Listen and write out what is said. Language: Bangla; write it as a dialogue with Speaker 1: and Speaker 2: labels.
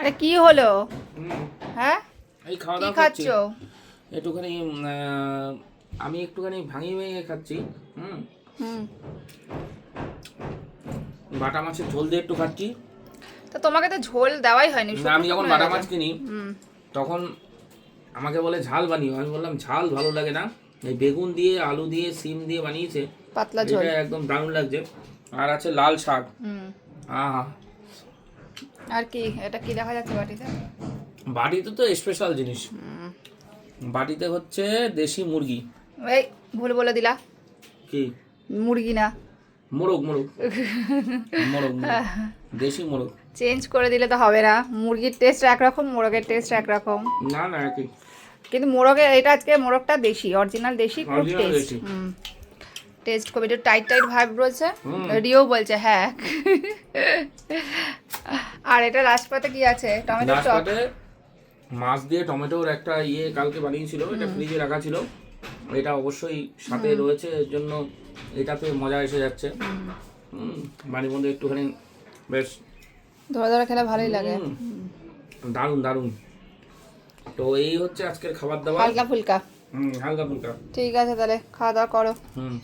Speaker 1: আরে কি হলো?
Speaker 2: হুম,
Speaker 1: হ্যাঁ,
Speaker 2: এই খাওয়া
Speaker 1: কি
Speaker 2: দাওয়া
Speaker 1: খাচ্ছ?
Speaker 2: খাচ্ছি একটুখানি। আমি একটুখানি ভাঙিয়ে ভেঙে খাচ্ছি। হুম,
Speaker 1: হুম,
Speaker 2: বাটা মাছের ঝোল দিয়ে একটু খাচ্ছি।
Speaker 1: তো তোমাকে তো ঝোল দেওয়াই হয়নি,
Speaker 2: না,
Speaker 1: শুকনো
Speaker 2: আমি যখন
Speaker 1: শুকনো
Speaker 2: বাটা
Speaker 1: হয়ে
Speaker 2: মাছ
Speaker 1: গেছে।
Speaker 2: কিনি
Speaker 1: হুম,
Speaker 2: তখন আমাকে বলে ঝাল বানিও। আমি বললাম ঝাল ভালো লাগে না, এই বেগুন দিয়ে আলু দিয়ে সিম দিয়ে বানিয়েছে,
Speaker 1: পাতলা
Speaker 2: এটা
Speaker 1: ঝোল।
Speaker 2: একদম দারুণ লাগছে। আর আছে লাল শাক।
Speaker 1: হুম,
Speaker 2: আহা,
Speaker 1: আর কি এটা কি দেখা যাচ্ছে বাটিতে?
Speaker 2: বাটিতে তো স্পেশাল জিনিস। বাটিতে হচ্ছে দেশি মুরগি।
Speaker 1: এই ভুল বলে দিলা,
Speaker 2: কি?
Speaker 1: মুরগি না।
Speaker 2: মোরগ মোরগ মোরগ মোরগ, দেশি মোরগ।
Speaker 1: চেঞ্জ করে দিলে তো হবে না, মুরগির টেস্ট একরকম, মোরগের টেস্ট একরকম।
Speaker 2: না না, একই।
Speaker 1: কিন্তু মোরগের এটা আজকে মোরগটা দেশি, অরিজিনাল দেশি, খুব
Speaker 2: অরিজিনাল
Speaker 1: টেস্ট।
Speaker 2: দেশি।
Speaker 1: হুম, টেস্ট খুব একটু টাইট টাইট ভাব রয়েছে।
Speaker 2: হুম।
Speaker 1: রিও বলছে হ্যাঁ। আর এটা রাজপাতে কি আছে? টমেটো
Speaker 2: লাস্ট
Speaker 1: টক।
Speaker 2: পাতে মাছ দিয়ে টমেটোর একটা কালকে বানিয়েছিল, এটা ফ্রিজে রাখা ছিল। এটা অবশ্যই সাথে রয়েছে, এর জন্য এটাতে মজা এসে যাচ্ছে। হুম, বাড়ির মধ্যে একটুখানি বেশ
Speaker 1: ধরে ধরে খেলে ভালোই লাগে।
Speaker 2: দারুণ দারুণ। তো এই হচ্ছে আজকের খাবার দাবার।
Speaker 1: হালকা ফুলকা।
Speaker 2: হালকা ফুলকা।
Speaker 1: ঠিক আছে, তাহলে খাওয়া দাওয়া করো।
Speaker 2: হুম।